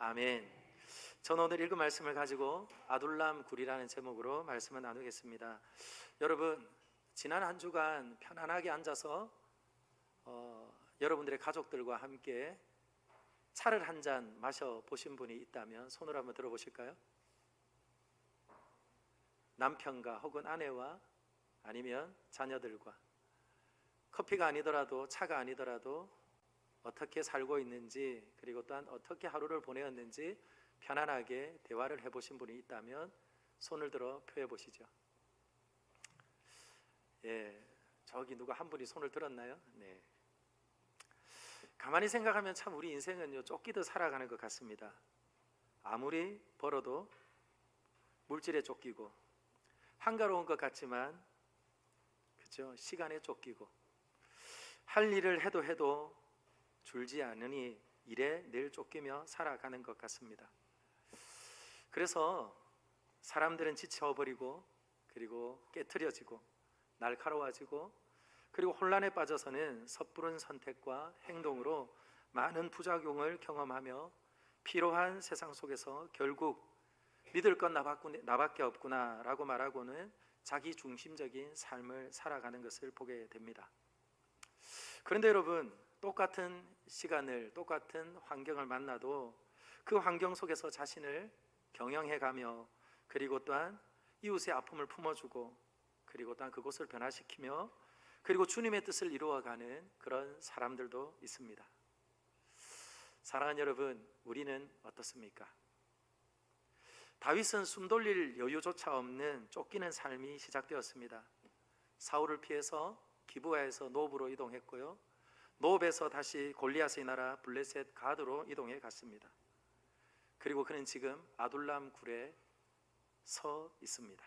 아멘. 저는 오늘 읽은 말씀을 가지고 아둘람 굴이라는 제목으로 말씀을 나누겠습니다. 여러분, 지난 한 주간 편안하게 앉아서 여러분들의 가족들과 함께 차를 한 잔 마셔 보신 분이 있다면 손을 한번 들어보실까요? 남편과 혹은 아내와 아니면 자녀들과 커피가 아니더라도 차가 아니더라도 어떻게 살고 있는지, 그리고 또한 어떻게 하루를 보내었는지 편안하게 대화를 해보신 분이 있다면 손을 들어 표해 보시죠. 예, 저기 누가 한 분이 손을 들었나요? 네. 가만히 생각하면 참 우리 인생은요, 쫓기듯 살아가는 것 같습니다. 아무리 벌어도 물질에 쫓기고, 한가로운 것 같지만 그렇죠? 시간에 쫓기고, 할 일을 해도 줄지 않으니 일에 늘 쫓기며 살아가는 것 같습니다. 그래서 사람들은 지쳐버리고, 그리고 깨트려지고, 날카로워지고, 그리고 혼란에 빠져서는 섣부른 선택과 행동으로 많은 부작용을 경험하며 피로한 세상 속에서 결국 믿을 건 나밖에 없구나 라고 말하고는 자기 중심적인 삶을 살아가는 것을 보게 됩니다. 그런데 여러분, 똑같은 시간을, 똑같은 환경을 만나도 그 환경 속에서 자신을 경영해가며, 그리고 또한 이웃의 아픔을 품어주고, 그리고 또한 그곳을 변화시키며, 그리고 주님의 뜻을 이루어가는 그런 사람들도 있습니다. 사랑하는 여러분, 우리는 어떻습니까? 다윗은 숨 돌릴 여유조차 없는 쫓기는 삶이 시작되었습니다. 사울을 피해서 기브아에서 노브로 이동했고요, 노브에서 다시 골리앗의 나라 블레셋 가드로 이동해 갔습니다. 그리고 그는 지금 아둘람 굴에 서 있습니다.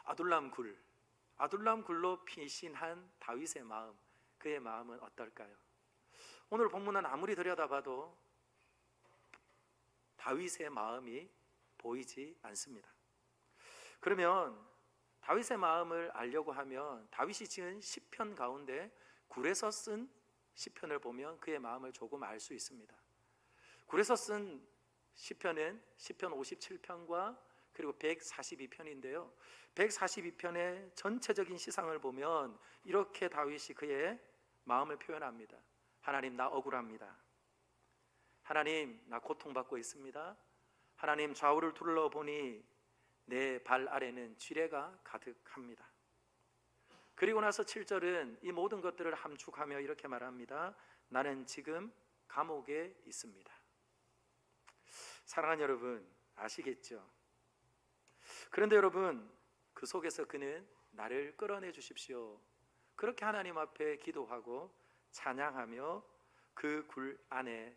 아둘람 굴로 피신한 다윗의 마음, 그의 마음은 어떨까요? 오늘 본문은 아무리 들여다봐도 다윗의 마음이 보이지 않습니다. 그러면 다윗의 마음을 알려고 하면 다윗이 지은 시편 가운데 굴에서 쓴 시편을 보면 그의 마음을 조금 알 수 있습니다. 굴에서 쓴 시편은 시편 57편과 그리고 142편인데요 142편의 전체적인 시상을 보면 이렇게 다윗이 그의 마음을 표현합니다. 하나님, 나 억울합니다. 하나님, 나 고통받고 있습니다. 하나님, 좌우를 둘러보니 내 발 아래는 쥐레가 가득합니다. 그리고 나서 7절은 이 모든 것들을 함축하며 이렇게 말합니다. 나는 지금 감옥에 있습니다. 사랑하는 여러분, 아시겠죠? 그런데 여러분, 그 속에서 그는 나를 끌어내 주십시오, 그렇게 하나님 앞에 기도하고 찬양하며 그 굴 안에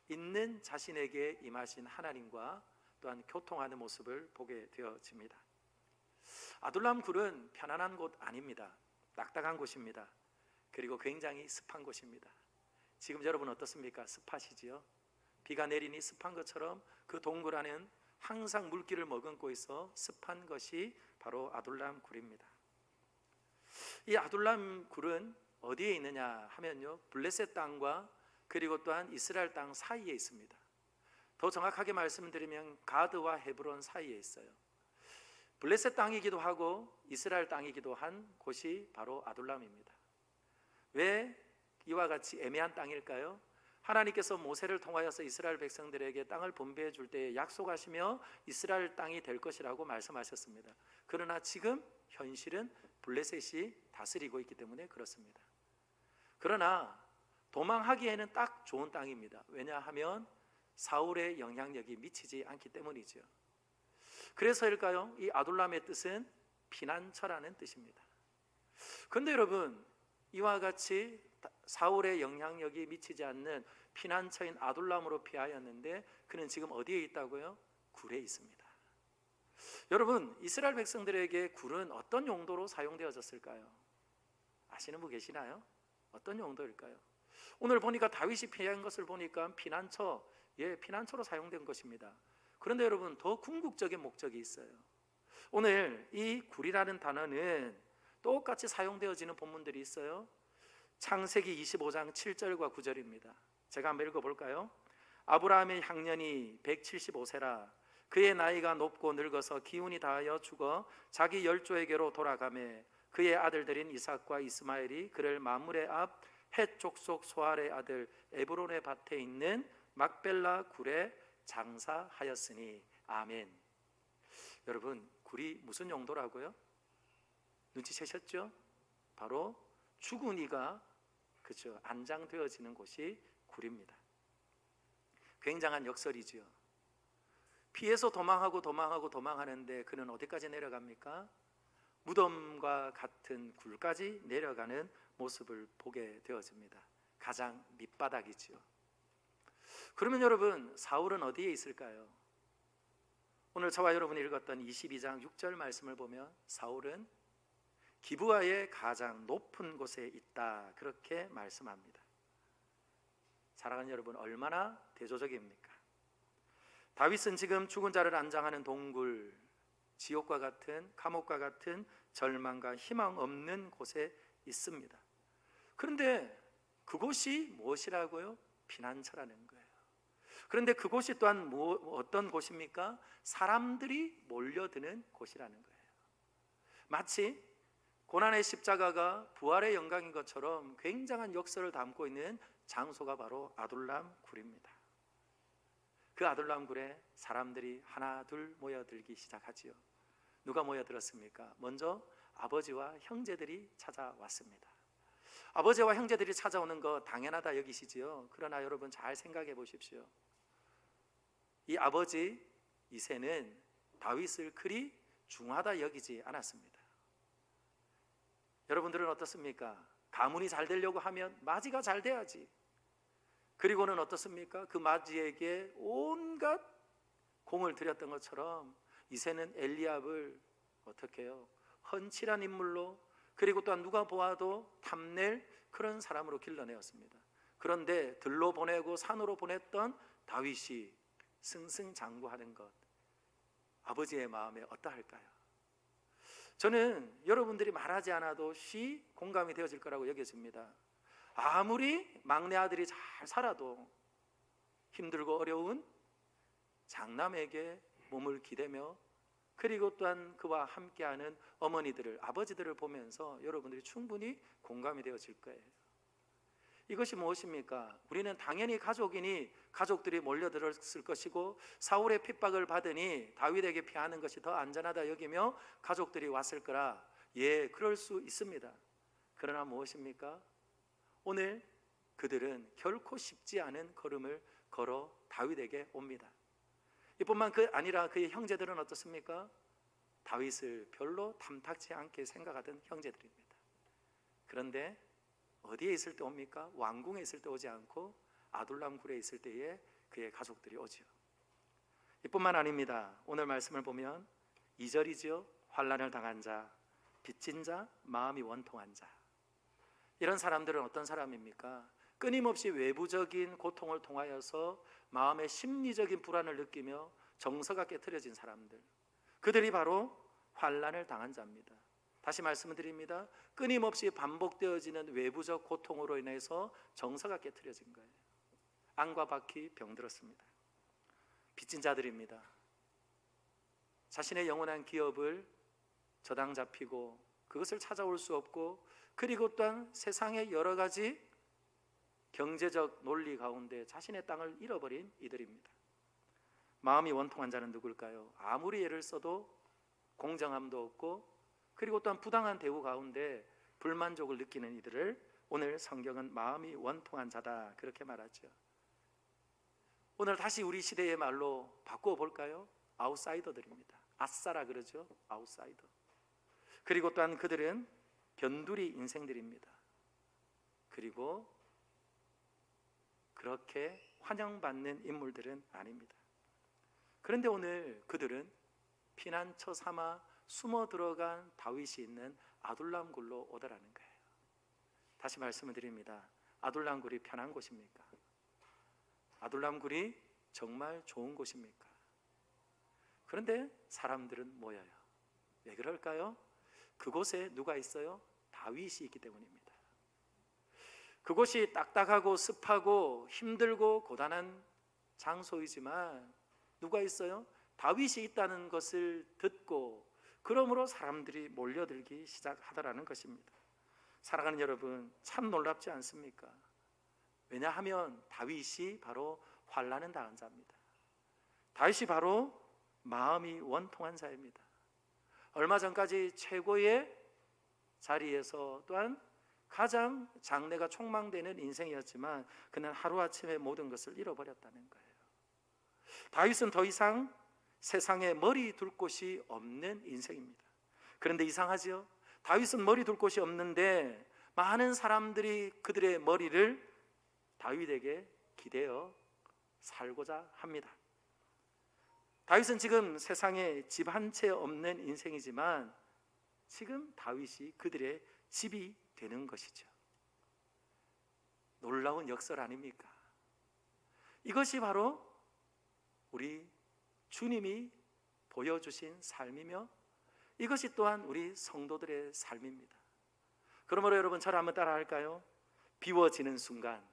있는 자신에게 임하신 하나님과 또한 교통하는 모습을 보게 되어집니다. 아둘람 굴은 편안한 곳 아닙니다. 딱딱한 곳입니다. 그리고 굉장히 습한 곳입니다. 지금 여러분 어떻습니까? 습하시지요? 비가 내리니 습한 것처럼 그 동굴 안에는 항상 물기를 머금고 있어 습한 것이 바로 아둘람 굴입니다. 이 아둘람 굴은 어디에 있느냐 하면요, 블레셋 땅과 그리고 또한 이스라엘 땅 사이에 있습니다. 더 정확하게 말씀드리면 가드와 헤브론 사이에 있어요. 블레셋 땅이기도 하고 이스라엘 땅이기도 한 곳이 바로 아둘람입니다. 왜 이와 같이 애매한 땅일까요? 하나님께서 모세를 통하여서 이스라엘 백성들에게 땅을 분배해 줄 때 약속하시며 이스라엘 땅이 될 것이라고 말씀하셨습니다. 그러나 지금 현실은 블레셋이 다스리고 있기 때문에 그렇습니다. 그러나 도망하기에는 딱 좋은 땅입니다. 왜냐하면 사울의 영향력이 미치지 않기 때문이죠. 그래서일까요? 이 아둘람의 뜻은 피난처라는 뜻입니다. 그런데 여러분, 이와 같이 사울의 영향력이 미치지 않는 피난처인 아둘람으로 피하였는데 그는 지금 어디에 있다고요? 굴에 있습니다. 여러분, 이스라엘 백성들에게 굴은 어떤 용도로 사용되어졌을까요? 아시는 분 계시나요? 어떤 용도일까요? 오늘 보니까 다윗이 피한 것을 보니까 피난처로 사용된 것입니다. 그런데 여러분, 더 궁극적인 목적이 있어요. 오늘 이 굴이라는 단어는 똑같이 사용되어지는 본문들이 있어요. 창세기 25장 7절과 9절입니다. 제가 한번 읽어볼까요? 아브라함의 향년이 175세라. 그의 나이가 높고 늙어서 기운이 다하여 죽어 자기 열조에게로 돌아가매 그의 아들들인 이삭과 이스마엘이 그를 마므레 앞 헷 족속 소알의 아들 에브론의 밭에 있는 막벨라 굴에 장사하였으니. 아멘. 여러분, 굴이 무슨 용도라고요? 눈치채셨죠? 바로 죽은 이가 그죠 안장되어지는 곳이 굴입니다. 굉장한 역설이지요. 피해서 도망하는데 그는 어디까지 내려갑니까? 무덤과 같은 굴까지 내려가는 모습을 보게 되어집니다. 가장 밑바닥이지요. 그러면 여러분, 사울은 어디에 있을까요? 오늘 저와 여러분이 읽었던 22장 6절 말씀을 보면 사울은 기브아의 가장 높은 곳에 있다, 그렇게 말씀합니다. 사랑하는 여러분, 얼마나 대조적입니까? 다윗은 지금 죽은 자를 안장하는 동굴, 지옥과 같은, 감옥과 같은 절망과 희망 없는 곳에 있습니다. 그런데 그곳이 무엇이라고요? 피난처라는 거예요. 그런데 그곳이 또한 어떤 곳입니까? 사람들이 몰려드는 곳이라는 거예요. 마치 고난의 십자가가 부활의 영광인 것처럼 굉장한 역사를 담고 있는 장소가 바로 아둘람 굴입니다. 그 아둘람 굴에 사람들이 하나 둘 모여들기 시작하지요. 누가 모여들었습니까? 먼저 아버지와 형제들이 찾아왔습니다. 아버지와 형제들이 찾아오는 거 당연하다 여기시지요. 그러나 여러분 잘 생각해 보십시오. 이 아버지 이새는 다윗을 그리 중하다 여기지 않았습니다. 여러분들은 어떻습니까? 가문이 잘 되려고 하면 맞이가 잘 돼야지. 그리고는 어떻습니까? 그 맞이에게 온갖 공을 들였던 것처럼 이새는 엘리압을 어떻게 해요? 헌칠한 인물로, 그리고 또한 누가 보아도 탐낼 그런 사람으로 길러내었습니다. 그런데 들로 보내고 산으로 보냈던 다윗이 승승장구하는 것, 아버지의 마음에 어떠할까요? 저는 여러분들이 말하지 않아도 쉬 공감이 되어질 거라고 여겨집니다. 아무리 막내 아들이 잘 살아도 힘들고 어려운 장남에게 몸을 기대며, 그리고 또한 그와 함께하는 어머니들을, 아버지들을 보면서 여러분들이 충분히 공감이 되어질 거예요. 이것이 무엇입니까? 우리는 당연히 가족이니 가족들이 몰려들었을 것이고, 사울의 핍박을 받으니 다윗에게 피하는 것이 더 안전하다 여기며 가족들이 왔을 거라, 예, 그럴 수 있습니다. 그러나 무엇입니까? 오늘 그들은 결코 쉽지 않은 걸음을 걸어 다윗에게 옵니다. 이뿐만 아니라 그의 형제들은 어떻습니까? 다윗을 별로 탐탁지 않게 생각하던 형제들입니다. 그런데 어디에 있을 때 옵니까? 왕궁에 있을 때 오지 않고 아둘람 굴에 있을 때에 그의 가족들이 오지요. 이뿐만 아닙니다. 오늘 말씀을 보면 2절이지요. 환난을 당한 자, 빚진 자, 마음이 원통한 자. 이런 사람들은 어떤 사람입니까? 끊임없이 외부적인 고통을 통하여서 마음의 심리적인 불안을 느끼며 정서가 깨트려진 사람들, 그들이 바로 환난을 당한 자입니다. 다시 말씀을 드립니다. 끊임없이 반복되어지는 외부적 고통으로 인해서 정서가 깨트려진 거예요. 안과 바퀴 병들었습니다. 빚진 자들입니다. 자신의 영원한 기업을 저당 잡히고 그것을 찾아올 수 없고, 그리고 또한 세상의 여러 가지 경제적 논리 가운데 자신의 땅을 잃어버린 이들입니다. 마음이 원통한 자는 누굴까요? 아무리 애를 써도 공정함도 없고, 그리고 또한 부당한 대우 가운데 불만족을 느끼는 이들을 오늘 성경은 마음이 원통한 자다, 그렇게 말하죠. 오늘 다시 우리 시대의 말로 바꾸어 볼까요? 아웃사이더들입니다. 아싸라 그러죠. 아웃사이더. 그리고 또한 그들은 변두리 인생들입니다. 그리고 그렇게 환영받는 인물들은 아닙니다. 그런데 오늘 그들은 피난처 삼아 숨어 들어간 다윗이 있는 아둘람 굴로 오더라는 거예요. 다시 말씀을 드립니다. 아둘람 굴이 편한 곳입니까? 아둘람 굴이 정말 좋은 곳입니까? 그런데 사람들은 모여요. 왜 그럴까요? 그곳에 누가 있어요? 다윗이 있기 때문입니다. 그곳이 딱딱하고 습하고 힘들고 고단한 장소이지만 누가 있어요? 다윗이 있다는 것을 듣고 그러므로 사람들이 몰려들기 시작하더라는 것입니다. 사랑하는 여러분, 참 놀랍지 않습니까? 왜냐하면 다윗이 바로 환난을 당한 자입니다. 다윗이 바로 마음이 원통한 자입니다. 얼마 전까지 최고의 자리에서 또한 가장 장래가 촉망되는 인생이었지만 그는 하루아침에 모든 것을 잃어버렸다는 거예요. 다윗은 더 이상 세상에 머리 둘 곳이 없는 인생입니다. 그런데 이상하죠? 다윗은 머리 둘 곳이 없는데 많은 사람들이 그들의 머리를 다윗에게 기대어 살고자 합니다. 다윗은 지금 세상에 집 한 채 없는 인생이지만 지금 다윗이 그들의 집이 되는 것이죠. 놀라운 역설 아닙니까? 이것이 바로 우리 주님이 보여주신 삶이며 이것이 또한 우리 성도들의 삶입니다. 그러므로 여러분, 저를 한번 따라 할까요? 비워지는 순간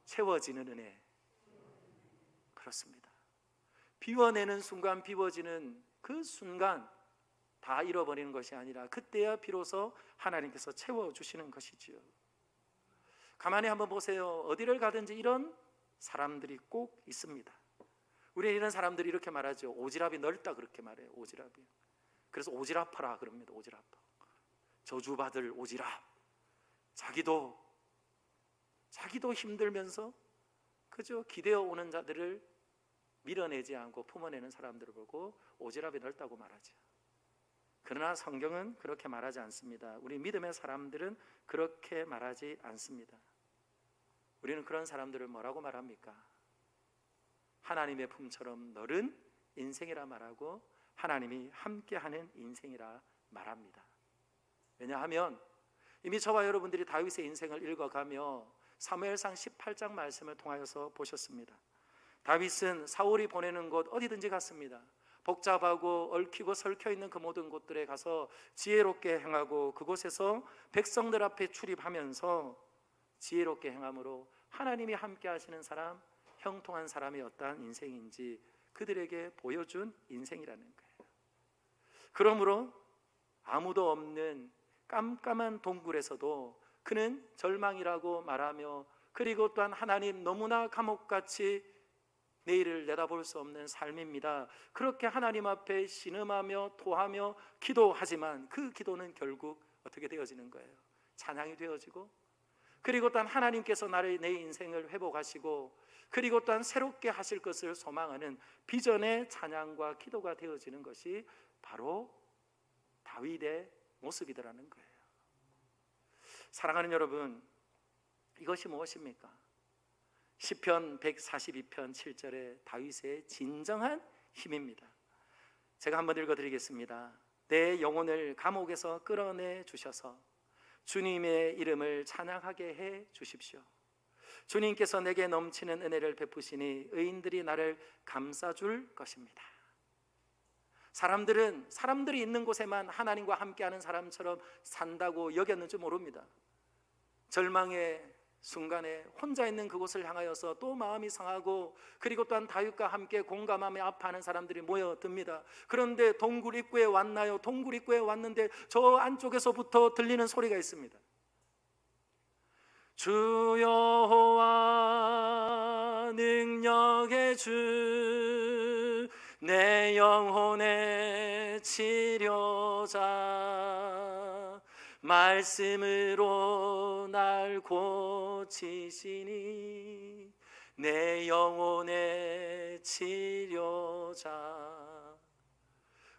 채워지는 은혜. 그렇습니다. 비워내는 순간, 비워지는 그 순간 다 잃어버리는 것이 아니라 그때야 비로소 하나님께서 채워주시는 것이지요. 가만히 한번 보세요. 어디를 가든지 이런 사람들이 꼭 있습니다. 우리는 이런 사람들이 이렇게 말하죠. 오지랖이 넓다 그렇게 말해요. 오지랖이. 그래서 오지랖하라 그럽니다. 오지랖. 저주받을 오지랖. 자기도 힘들면서 그저 기대어 오는 자들을 밀어내지 않고 품어내는 사람들을 보고 오지랖이 넓다고 말하죠. 그러나 성경은 그렇게 말하지 않습니다. 우리 믿음의 사람들은 그렇게 말하지 않습니다. 우리는 그런 사람들을 뭐라고 말합니까? 하나님의 품처럼 너른 인생이라 말하고 하나님이 함께하는 인생이라 말합니다. 왜냐하면 이미 저와 여러분들이 다윗의 인생을 읽어가며 사무엘상 18장 말씀을 통하여서 보셨습니다. 다윗은 사울이 보내는 곳 어디든지 갔습니다. 복잡하고 얽히고 설켜 있는 그 모든 곳들에 가서 지혜롭게 행하고 그곳에서 백성들 앞에 출입하면서 지혜롭게 행함으로 하나님이 함께 하시는 사람, 형통한 사람이 어떠한 인생인지 그들에게 보여준 인생이라는 거예요. 그러므로 아무도 없는 깜깜한 동굴에서도 그는 절망이라고 말하며 그리고 또한 하나님 너무나 감옥같이 내일을 내다볼 수 없는 삶입니다. 그렇게 하나님 앞에 신음하며 토하며 기도하지만 그 기도는 결국 어떻게 되어지는 거예요? 찬양이 되어지고 그리고 또한 하나님께서 내 인생을 회복하시고 그리고 또한 새롭게 하실 것을 소망하는 비전의 찬양과 기도가 되어지는 것이 바로 다윗의 모습이더라는 거예요. 사랑하는 여러분, 이것이 무엇입니까? 시편 142편 7절에 다윗의 진정한 힘입니다. 제가 한번 읽어드리겠습니다. 내 영혼을 감옥에서 끌어내 주셔서 주님의 이름을 찬양하게 해 주십시오. 주님께서 내게 넘치는 은혜를 베푸시니 의인들이 나를 감싸줄 것입니다. 사람들이 있는 곳에만 하나님과 함께하는 사람처럼 산다고 여겼는지 모릅니다. 절망의 순간에 혼자 있는 그곳을 향하여서 또 마음이 상하고 그리고 또한 다윗과 함께 공감하며 아파하는 사람들이 모여듭니다. 그런데 동굴 입구에 왔나요? 동굴 입구에 왔는데 저 안쪽에서부터 들리는 소리가 있습니다. 주 여호와 능력의 주 내 영혼의 치료자 말씀으로 날 고치시니 내 영혼의 치료자.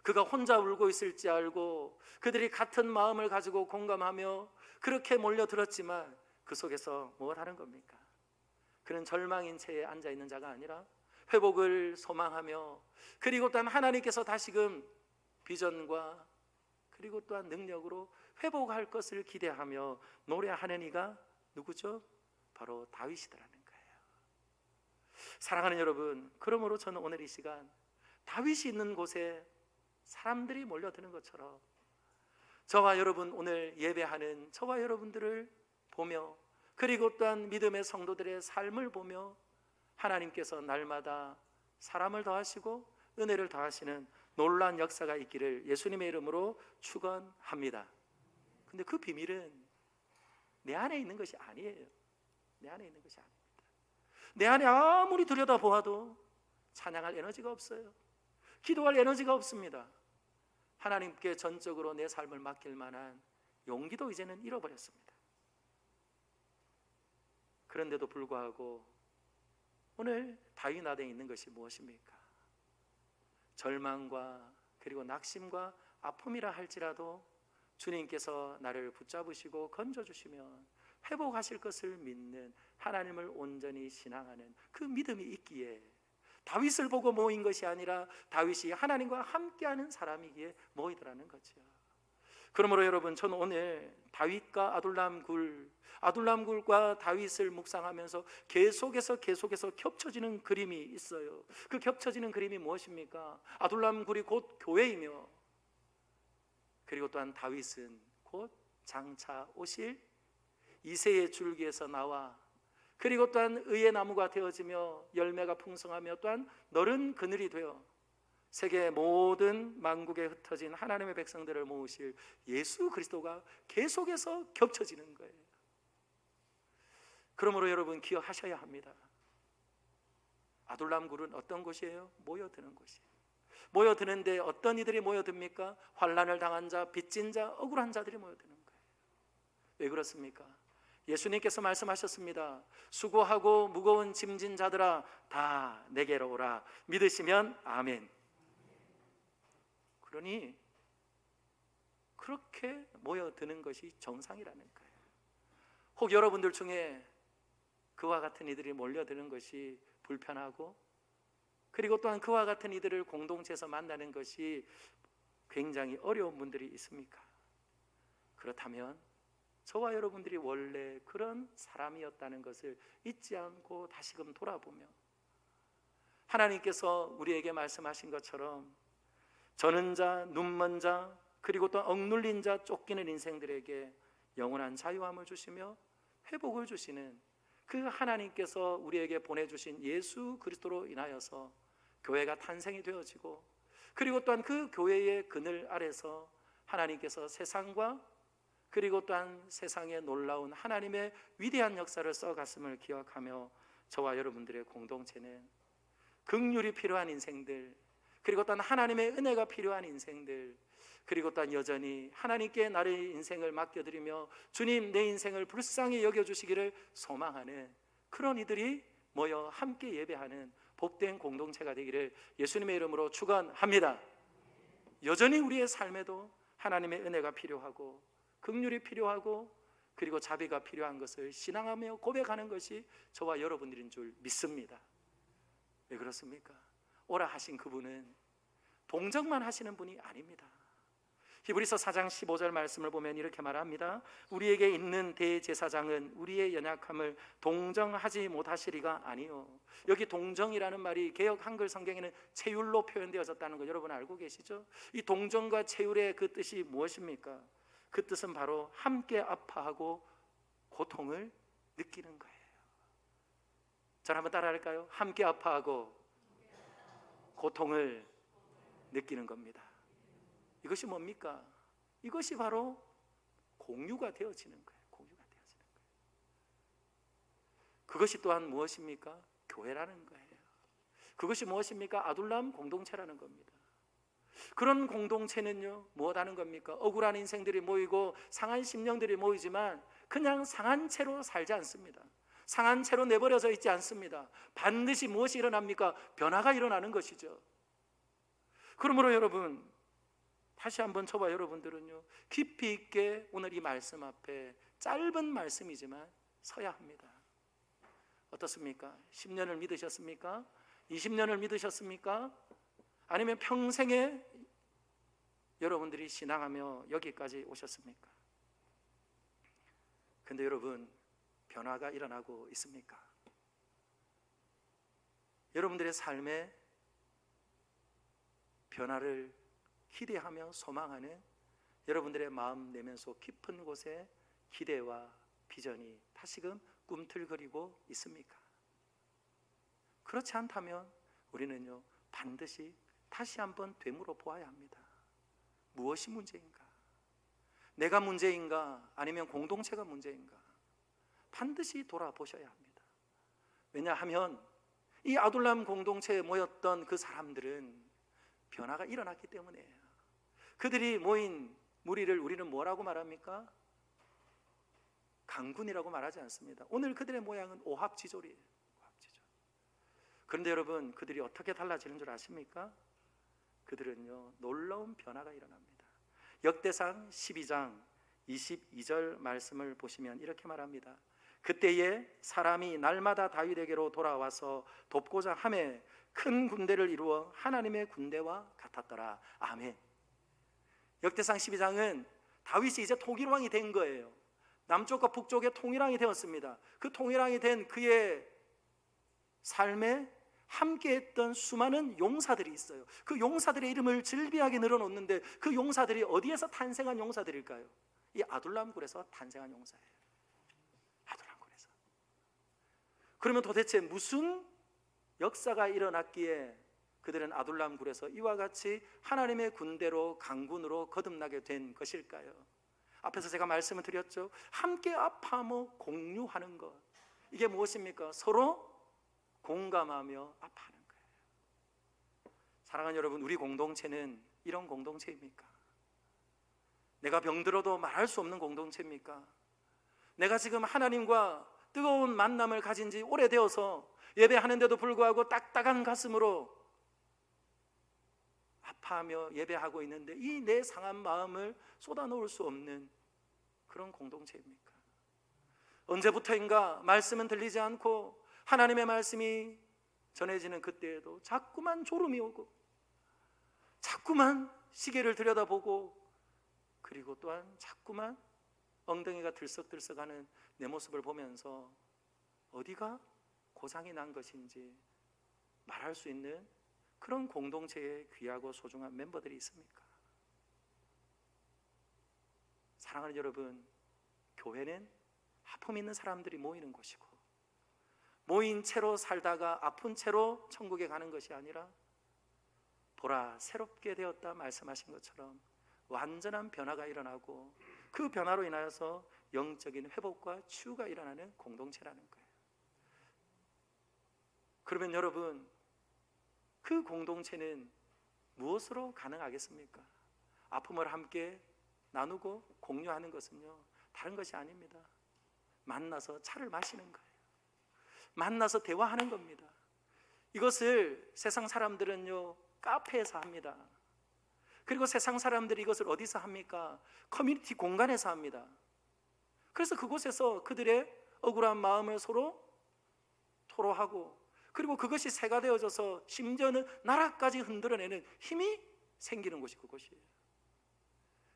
그가 혼자 울고 있을지 알고 그들이 같은 마음을 가지고 공감하며 그렇게 몰려들었지만 그 속에서 뭘 하는 겁니까? 그는 절망인 채에 앉아있는 자가 아니라 회복을 소망하며 그리고 또한 하나님께서 다시금 비전과 그리고 또한 능력으로 회복할 것을 기대하며 노래하는 이가 누구죠? 바로 다윗이더라는 거예요. 사랑하는 여러분, 그러므로 저는 오늘 이 시간 다윗이 있는 곳에 사람들이 몰려드는 것처럼 저와 여러분 오늘 예배하는 저와 여러분들을 보며 그리고 또한 믿음의 성도들의 삶을 보며 하나님께서 날마다 사람을 더하시고 은혜를 더하시는 놀라운 역사가 있기를 예수님의 이름으로 축원합니다. 근데 그 비밀은 내 안에 있는 것이 아니에요. 내 안에 있는 것이 아닙니다. 내 안에 아무리 들여다보아도 찬양할 에너지가 없어요. 기도할 에너지가 없습니다. 하나님께 전적으로 내 삶을 맡길 만한 용기도 이제는 잃어버렸습니다. 그런데도 불구하고 오늘 다윗 나대에 있는 것이 무엇입니까? 절망과 그리고 낙심과 아픔이라 할지라도 주님께서 나를 붙잡으시고 건져주시면 회복하실 것을 믿는 하나님을 온전히 신앙하는 그 믿음이 있기에 다윗을 보고 모인 것이 아니라 다윗이 하나님과 함께하는 사람이기에 모이더라는 거죠. 그러므로 여러분, 저는 오늘 다윗과 아둘람굴과 다윗을 묵상하면서 계속해서 겹쳐지는 그림이 있어요. 그 겹쳐지는 그림이 무엇입니까? 아둘람굴이 곧 교회이며, 그리고 또한 다윗은 곧 장차 오실 이새의 줄기에서 나와, 그리고 또한 의의 나무가 되어지며 열매가 풍성하며 또한 너른 그늘이 되어 세계 모든 만국에 흩어진 하나님의 백성들을 모으실 예수 그리스도가 계속해서 겹쳐지는 거예요. 그러므로 여러분 기억하셔야 합니다. 아둘람굴은 어떤 곳이에요? 모여드는 곳이에요. 모여드는데 어떤 이들이 모여듭니까? 환난을 당한 자, 빚진 자, 억울한 자들이 모여드는 거예요. 왜 그렇습니까? 예수님께서 말씀하셨습니다. 수고하고 무거운 짐진 자들아 다 내게로 오라. 믿으시면 아멘. 그러니 그렇게 모여드는 것이 정상이라는 거예요. 혹 여러분들 중에 그와 같은 이들이 몰려드는 것이 불편하고, 그리고 또한 그와 같은 이들을 공동체에서 만나는 것이 굉장히 어려운 분들이 있습니까? 그렇다면 저와 여러분들이 원래 그런 사람이었다는 것을 잊지 않고 다시금 돌아보며 하나님께서 우리에게 말씀하신 것처럼 저는 자, 눈먼 자, 그리고 또 억눌린 자, 쫓기는 인생들에게 영원한 자유함을 주시며 회복을 주시는 그 하나님께서 우리에게 보내주신 예수 그리스도로 인하여서 교회가 탄생이 되어지고, 그리고 또한 그 교회의 그늘 아래서 하나님께서 세상과 그리고 또한 세상의 놀라운 하나님의 위대한 역사를 써갔음을 기억하며 저와 여러분들의 공동체는 긍휼이 필요한 인생들, 그리고 또한 하나님의 은혜가 필요한 인생들, 그리고 또한 여전히 하나님께 나의 인생을 맡겨드리며 주님 내 인생을 불쌍히 여겨주시기를 소망하는 그런 이들이 모여 함께 예배하는 복된 공동체가 되기를 예수님의 이름으로 축원합니다. 여전히 우리의 삶에도 하나님의 은혜가 필요하고 긍휼이 필요하고 그리고 자비가 필요한 것을 신앙하며 고백하는 것이 저와 여러분들인 줄 믿습니다. 왜 그렇습니까? 오라 하신 그분은 동정만 하시는 분이 아닙니다. 히브리서 4장 15절 말씀을 보면 이렇게 말합니다. 우리에게 있는 대제사장은 우리의 연약함을 동정하지 못하시리가 아니요. 여기 동정이라는 말이 개역 한글 성경에는 체휼로 표현되어졌다는 거 여러분 알고 계시죠? 이 동정과 체휼의 그 뜻이 무엇입니까? 그 뜻은 바로 함께 아파하고 고통을 느끼는 거예요. 자, 한번 따라할까요? 함께 아파하고 고통을 느끼는 겁니다. 이것이 뭡니까? 이것이 바로 공유가 되어지는 거예요. 공유가 되어지는 거예요. 그것이 또한 무엇입니까? 교회라는 거예요. 그것이 무엇입니까? 아둘람 공동체라는 겁니다. 그런 공동체는요, 무엇하는 겁니까? 억울한 인생들이 모이고 상한 심령들이 모이지만 그냥 상한 채로 살지 않습니다. 상한 채로 내버려져 있지 않습니다. 반드시 무엇이 일어납니까? 변화가 일어나는 것이죠. 그러므로 여러분, 다시 한번 저와 여러분들은요, 깊이 있게 오늘 이 말씀 앞에 짧은 말씀이지만 서야 합니다. 어떻습니까? 10년을 믿으셨습니까? 20년을 믿으셨습니까? 아니면 평생에 여러분들이 신앙하며 여기까지 오셨습니까? 근데 여러분, 변화가 일어나고 있습니까? 여러분들의 삶에 변화를 기대하며 소망하는 여러분들의 마음 내면서 깊은 곳에 기대와 비전이 다시금 꿈틀거리고 있습니까? 그렇지 않다면 우리는요 반드시 다시 한번 되물어 보아야 합니다. 무엇이 문제인가? 내가 문제인가? 아니면 공동체가 문제인가? 반드시 돌아보셔야 합니다. 왜냐하면 이 아둘람 공동체에 모였던 그 사람들은 변화가 일어났기 때문이에요. 그들이 모인 무리를 우리는 뭐라고 말합니까? 강군이라고 말하지 않습니다. 오늘 그들의 모양은 오합지졸이에요. 오합지졸. 그런데 여러분, 그들이 어떻게 달라지는 줄 아십니까? 그들은요 놀라운 변화가 일어납니다. 역대상 12장 22절 말씀을 보시면 이렇게 말합니다. 그때에 사람이 날마다 다윗에게로 돌아와서 돕고자 하매 큰 군대를 이루어 하나님의 군대와 같았더라. 아멘. 역대상 12장은 다윗이 이제 통일왕이 된 거예요. 남쪽과 북쪽의 통일왕이 되었습니다. 그 통일왕이 된 그의 삶에 함께했던 수많은 용사들이 있어요. 그 용사들의 이름을 즐비하게 늘어놓는데 그 용사들이 어디에서 탄생한 용사들일까요? 이 아둘람굴에서 탄생한 용사예요. 아둘람굴에서. 그러면 도대체 무슨 역사가 일어났기에 그들은 아둘람굴에서 이와 같이 하나님의 군대로 강군으로 거듭나게 된 것일까요? 앞에서 제가 말씀을 드렸죠. 함께 아파하며 공유하는 것. 이게 무엇입니까? 서로 공감하며 아파하는 거예요. 사랑하는 여러분, 우리 공동체는 이런 공동체입니까? 내가 병들어도 말할 수 없는 공동체입니까? 내가 지금 하나님과 뜨거운 만남을 가진 지 오래되어서 예배하는데도 불구하고 딱딱한 가슴으로 아파하며 예배하고 있는데 이 내 상한 마음을 쏟아놓을 수 없는 그런 공동체입니까? 언제부터인가 말씀은 들리지 않고 하나님의 말씀이 전해지는 그때에도 자꾸만 졸음이 오고 자꾸만 시계를 들여다보고 그리고 또한 자꾸만 엉덩이가 들썩들썩하는 내 모습을 보면서 어디가 고장이 난 것인지 말할 수 있는 그런 공동체에 귀하고 소중한 멤버들이 있습니까? 사랑하는 여러분, 교회는 아픔 있는 사람들이 모이는 곳이고 모인 채로 살다가 아픈 채로 천국에 가는 것이 아니라 보라 새롭게 되었다 말씀하신 것처럼 완전한 변화가 일어나고 그 변화로 인하여서 영적인 회복과 치유가 일어나는 공동체라는 거예요. 그러면 여러분, 그 공동체는 무엇으로 가능하겠습니까? 아픔을 함께 나누고 공유하는 것은요 다른 것이 아닙니다. 만나서 차를 마시는 거예요. 만나서 대화하는 겁니다. 이것을 세상 사람들은요 카페에서 합니다. 그리고 세상 사람들이 이것을 어디서 합니까? 커뮤니티 공간에서 합니다. 그래서 그곳에서 그들의 억울한 마음을 서로 토로하고 그리고 그것이 새가 되어져서 심지어는 나라까지 흔들어내는 힘이 생기는 곳이 그곳이에요.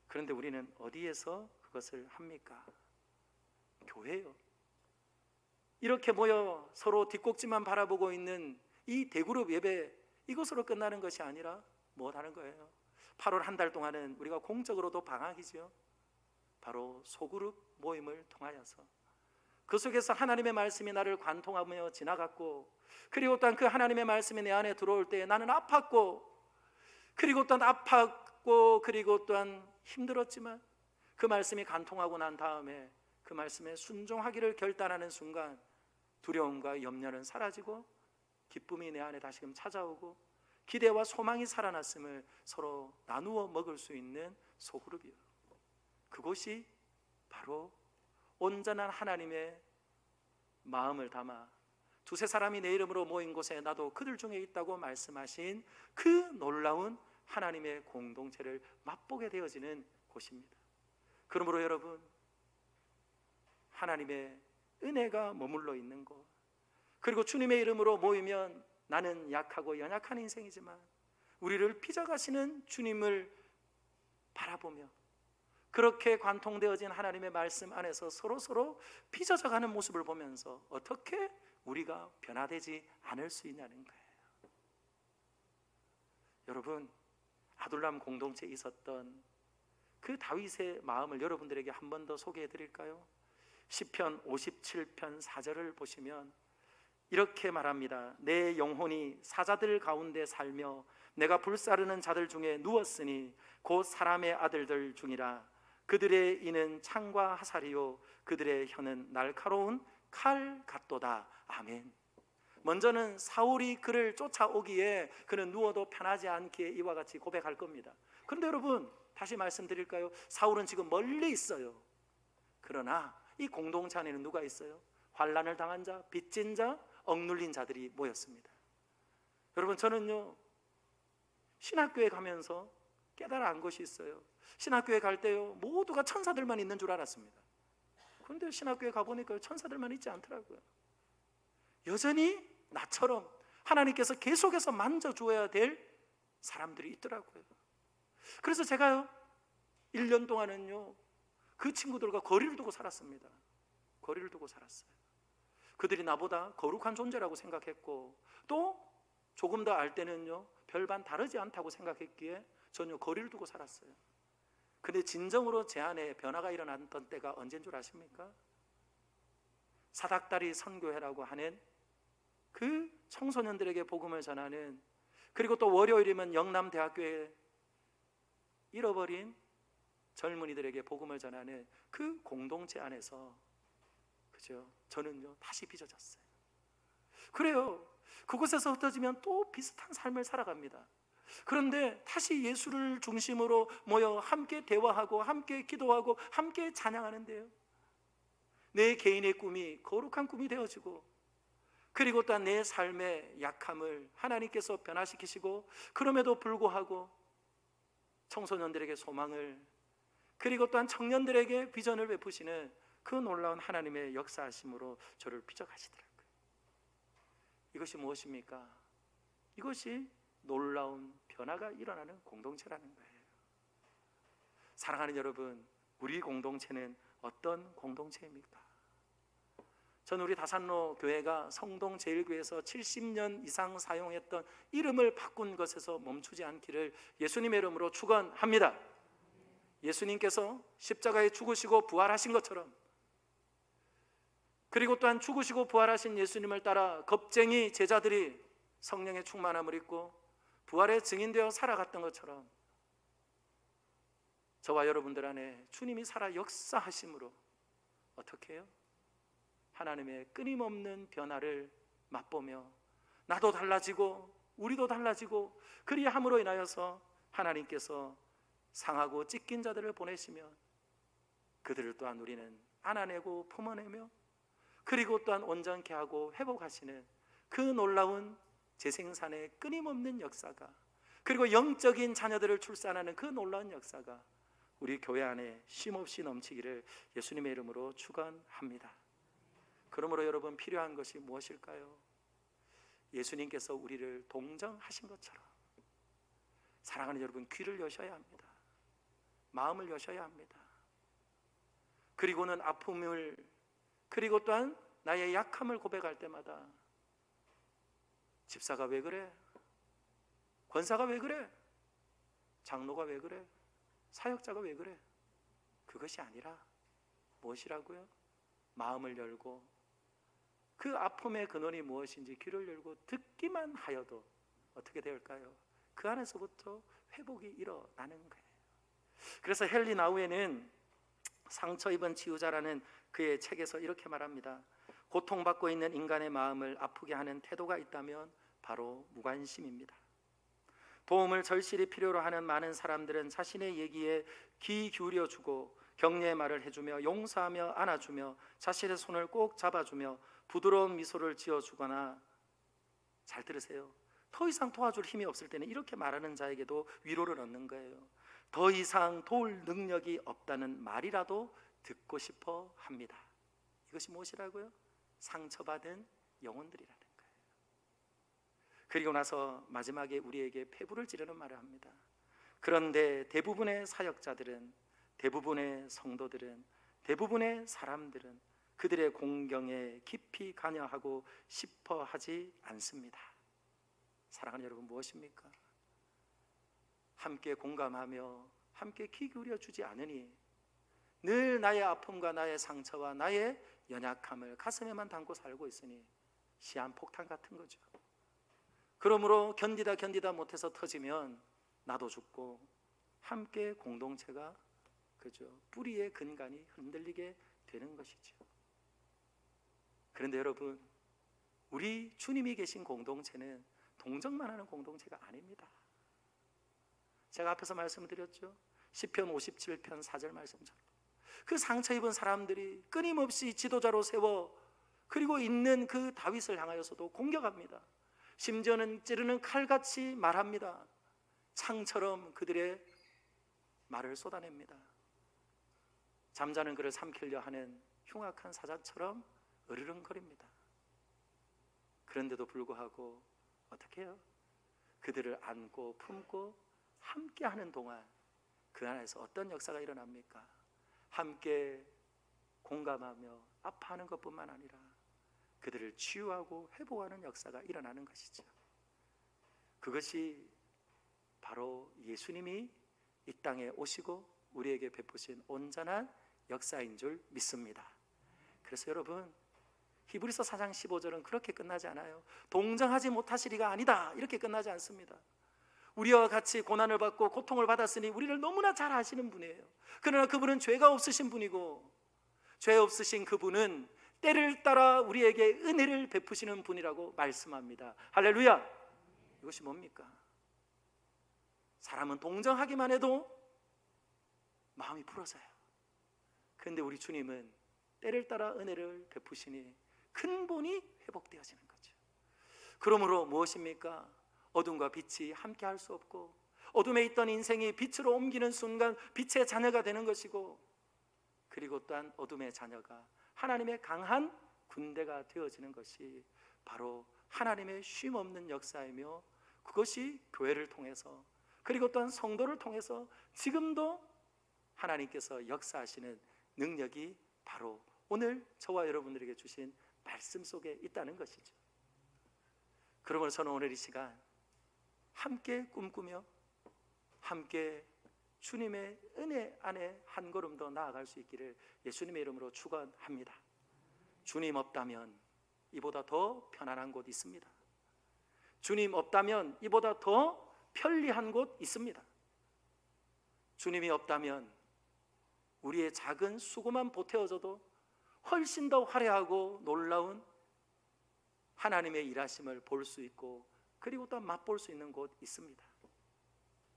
그런데 우리는 어디에서 그것을 합니까? 교회요. 이렇게 모여 서로 뒷꼭지만 바라보고 있는 이 대그룹 예배, 이것으로 끝나는 것이 아니라 뭐 다른 거예요? 8월 한 달 동안은 우리가 공적으로도 방학이죠. 바로 소그룹 모임을 통하여서 그 속에서 하나님의 말씀이 나를 관통하며 지나갔고 그리고 또한 그 하나님의 말씀이 내 안에 들어올 때 나는 아팠고 그리고 또한 아팠고 그리고 또한 힘들었지만 그 말씀이 관통하고 난 다음에 그 말씀에 순종하기를 결단하는 순간 두려움과 염려는 사라지고 기쁨이 내 안에 다시금 찾아오고 기대와 소망이 살아났음을 서로 나누어 먹을 수 있는 소그룹이요. 그곳이 바로 온전한 하나님의 마음을 담아 두세 사람이 내 이름으로 모인 곳에 나도 그들 중에 있다고 말씀하신 그 놀라운 하나님의 공동체를 맛보게 되어지는 곳입니다. 그러므로 여러분, 하나님의 은혜가 머물러 있는 곳, 그리고 주님의 이름으로 모이면 나는 약하고 연약한 인생이지만 우리를 빚어가시는 주님을 바라보며 그렇게 관통되어진 하나님의 말씀 안에서 서로 빚어져가는 모습을 보면서 어떻게 우리가 변화되지 않을 수 있냐는 거예요. 여러분, 아둘람 공동체에 있었던 그 다윗의 마음을 여러분들에게 한 번 더 소개해 드릴까요? 시편 57편 4절을 보시면 이렇게 말합니다. 내 영혼이 사자들 가운데 살며 내가 불사르는 자들 중에 누웠으니 곧 사람의 아들들 중이라. 그들의 이는 창과 화살이요 그들의 혀는 날카로운 칼 같도다. 아멘. 먼저는 사울이 그를 쫓아오기에 그는 누워도 편하지 않기에 이와 같이 고백할 겁니다. 그런데 여러분, 다시 말씀드릴까요? 사울은 지금 멀리 있어요. 그러나 이 공동체 안에는 누가 있어요? 환난을 당한 자, 빚진 자, 억눌린 자들이 모였습니다. 여러분, 저는요 신학교에 가면서 깨달은 것이 있어요. 신학교에 갈 때요 모두가 천사들만 있는 줄 알았습니다. 그런데 신학교에 가보니까 천사들만 있지 않더라고요. 여전히 나처럼 하나님께서 계속해서 만져주어야 될 사람들이 있더라고요. 그래서 제가요 1년 동안은요 그 친구들과 거리를 두고 살았습니다. 거리를 두고 살았어요. 그들이 나보다 거룩한 존재라고 생각했고, 또 조금 더 알 때는요 별반 다르지 않다고 생각했기에 전혀 거리를 두고 살았어요. 근데 진정으로 제 안에 변화가 일어났던 때가 언제인 줄 아십니까? 사닥다리 선교회라고 하는 그 청소년들에게 복음을 전하는, 그리고 또 월요일이면 영남대학교에 잃어버린 젊은이들에게 복음을 전하는 그 공동체 안에서, 그죠? 저는요 다시 빚어졌어요. 그래요. 그곳에서 흩어지면 또 비슷한 삶을 살아갑니다. 그런데 다시 예수를 중심으로 모여 함께 대화하고 함께 기도하고 함께 찬양하는데요 내 개인의 꿈이 거룩한 꿈이 되어지고, 그리고 또한 내 삶의 약함을 하나님께서 변화시키시고, 그럼에도 불구하고 청소년들에게 소망을, 그리고 또한 청년들에게 비전을 베푸시는 그 놀라운 하나님의 역사하심으로 저를 빚어가시더라고요. 이것이 무엇입니까? 이것이 놀라운 변화가 일어나는 공동체라는 거예요. 사랑하는 여러분, 우리 공동체는 어떤 공동체입니까? 저는 우리 다산로 교회가 성동제일교회에서 70년 이상 사용했던 이름을 바꾼 것에서 멈추지 않기를 예수님의 이름으로 축원합니다. 예수님께서 십자가에 죽으시고 부활하신 것처럼, 그리고 또한 죽으시고 부활하신 예수님을 따라 겁쟁이 제자들이 성령의 충만함을 입고 부활의 증인되어 살아갔던 것처럼, 저와 여러분들 안에 주님이 살아 역사하심으로 어떻게 해요? 하나님의 끊임없는 변화를 맛보며 나도 달라지고 우리도 달라지고, 그리함으로 인하여서 하나님께서 상하고 찢긴 자들을 보내시면 그들을 또한 우리는 안아내고 품어내며, 그리고 또한 온전케 하고 회복하시는 그 놀라운 재생산의 끊임없는 역사가, 그리고 영적인 자녀들을 출산하는 그 놀라운 역사가 우리 교회 안에 쉼없이 넘치기를 예수님의 이름으로 축원합니다. 그러므로 여러분, 필요한 것이 무엇일까요? 예수님께서 우리를 동정하신 것처럼 사랑하는 여러분, 귀를 여셔야 합니다. 마음을 여셔야 합니다. 그리고는 아픔을, 그리고 또한 나의 약함을 고백할 때마다 집사가 왜 그래? 권사가 왜 그래? 장로가 왜 그래? 사역자가 왜 그래? 그것이 아니라 무엇이라고요? 마음을 열고 그 아픔의 근원이 무엇인지 귀를 열고 듣기만 하여도 어떻게 될까요? 그 안에서부터 회복이 일어나는 거예요. 그래서 헨리 나우에는 상처 입은 치유자라는 그의 책에서 이렇게 말합니다. 고통받고 있는 인간의 마음을 아프게 하는 태도가 있다면 바로 무관심입니다. 도움을 절실히 필요로 하는 많은 사람들은 자신의 얘기에 귀 기울여주고 격려의 말을 해주며 용서하며 안아주며 자신의 손을 꼭 잡아주며 부드러운 미소를 지어주거나, 잘 들으세요, 더 이상 도와줄 힘이 없을 때는 이렇게 말하는 자에게도 위로를 얻는 거예요. 더 이상 도울 능력이 없다는 말이라도 듣고 싶어 합니다. 이것이 무엇이라고요? 상처받은 영혼들이라는 거예요. 그리고 나서 마지막에 우리에게 폐부를 찌르는 말을 합니다. 그런데 대부분의 사역자들은, 대부분의 성도들은, 대부분의 사람들은 그들의 공경에 깊이 관여하고 싶어 하지 않습니다. 사랑하는 여러분, 무엇입니까? 함께 공감하며 함께 귀 기울여 주지 않으니 늘 나의 아픔과 나의 상처와 나의 연약함을 가슴에만 담고 살고 있으니 시한폭탄 같은 거죠. 그러므로 견디다 못해서 터지면 나도 죽고 함께 공동체가 뿌리의 근간이 흔들리게 되는 것이죠. 그런데 여러분, 우리 주님이 계신 공동체는 동정만 하는 공동체가 아닙니다. 제가 앞에서 말씀드렸죠. 시편 57편 4절 말씀처럼 그 상처 입은 사람들이 끊임없이 지도자로 세워 그리고 있는 그 다윗을 향하여서도 공격합니다. 심지어는 찌르는 칼같이 말합니다. 창처럼 그들의 말을 쏟아냅니다. 잠자는 그를 삼키려 하는 흉악한 사자처럼 으르렁거립니다. 그런데도 불구하고 어떻게 해요? 그들을 안고 품고 함께하는 동안 그 안에서 어떤 역사가 일어납니까? 함께 공감하며 아파하는 것뿐만 아니라 그들을 치유하고 회복하는 역사가 일어나는 것이죠. 그것이 바로 예수님이 이 땅에 오시고 우리에게 베푸신 온전한 역사인 줄 믿습니다. 그래서 여러분, 히브리서 4장 15절은 그렇게 끝나지 않아요. 동정하지 못하시리가 아니다, 이렇게 끝나지 않습니다. 우리와 같이 고난을 받고 고통을 받았으니 우리를 너무나 잘 아시는 분이에요. 그러나 그분은 죄가 없으신 분이고, 죄 없으신 그분은 때를 따라 우리에게 은혜를 베푸시는 분이라고 말씀합니다. 할렐루야. 이것이 뭡니까? 사람은 동정하기만 해도 마음이 풀어져요. 그런데 우리 주님은 때를 따라 은혜를 베푸시니 근본이 회복되어지는 거죠. 그러므로 무엇입니까? 어둠과 빛이 함께 할 수 없고, 어둠에 있던 인생이 빛으로 옮기는 순간 빛의 자녀가 되는 것이고, 그리고 또한 어둠의 자녀가 하나님의 강한 군대가 되어지는 것이 바로 하나님의 쉼없는 역사이며, 그것이 교회를 통해서 그리고 또한 성도를 통해서 지금도 하나님께서 역사하시는 능력이 바로 오늘 저와 여러분들에게 주신 말씀 속에 있다는 것이죠. 그러므로 저는 오늘 이 시간 함께 꿈꾸며 함께 주님의 은혜 안에 한 걸음 더 나아갈 수 있기를 예수님의 이름으로 축원합니다. 주님 없다면 이보다 더 편안한 곳 있습니다. 주님 없다면 이보다 더 편리한 곳 있습니다. 주님이 없다면 우리의 작은 수고만 보태어져도 훨씬 더 화려하고 놀라운 하나님의 일하심을 볼 수 있고, 그리고 또 맛볼 수 있는 곳 있습니다.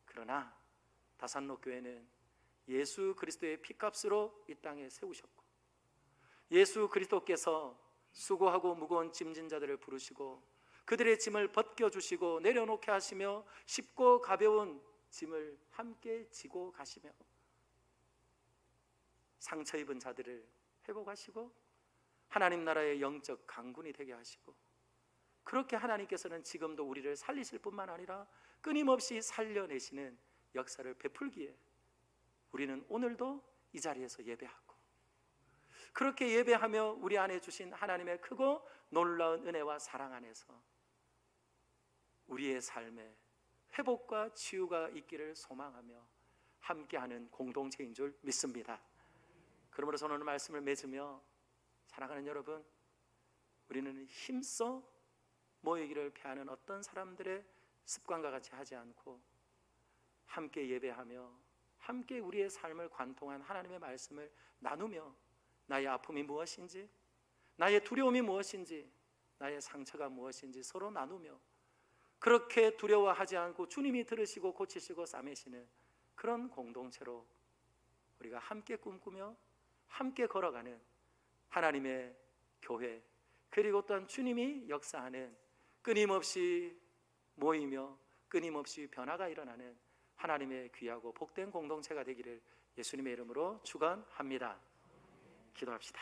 그러나 다산로 교회는 예수 그리스도의 피값으로 이 땅에 세우셨고, 예수 그리스도께서 수고하고 무거운 짐진 자들을 부르시고 그들의 짐을 벗겨주시고 내려놓게 하시며 쉽고 가벼운 짐을 함께 지고 가시며 상처 입은 자들을 회복하시고 하나님 나라의 영적 강군이 되게 하시고, 그렇게 하나님께서는 지금도 우리를 살리실 뿐만 아니라 끊임없이 살려내시는 역사를 베풀기에 우리는 오늘도 이 자리에서 예배하고, 그렇게 예배하며 우리 안에 주신 하나님의 크고 놀라운 은혜와 사랑 안에서 우리의 삶에 회복과 치유가 있기를 소망하며 함께하는 공동체인 줄 믿습니다. 그러므로 저는 오늘 말씀을 맺으며, 사랑하는 여러분, 우리는 힘써 모이기를 패하는 어떤 사람들의 습관과 같이 하지 않고 함께 예배하며 함께 우리의 삶을 관통한 하나님의 말씀을 나누며 나의 아픔이 무엇인지, 나의 두려움이 무엇인지, 나의 상처가 무엇인지 서로 나누며 그렇게 두려워하지 않고 주님이 들으시고 고치시고 싸매시는 그런 공동체로 우리가 함께 꿈꾸며 함께 걸어가는 하나님의 교회, 그리고 또한 주님이 역사하는 끊임없이 모이며 끊임없이 변화가 일어나는 하나님의 귀하고 복된 공동체가 되기를 예수님의 이름으로 축원합니다. 기도합시다.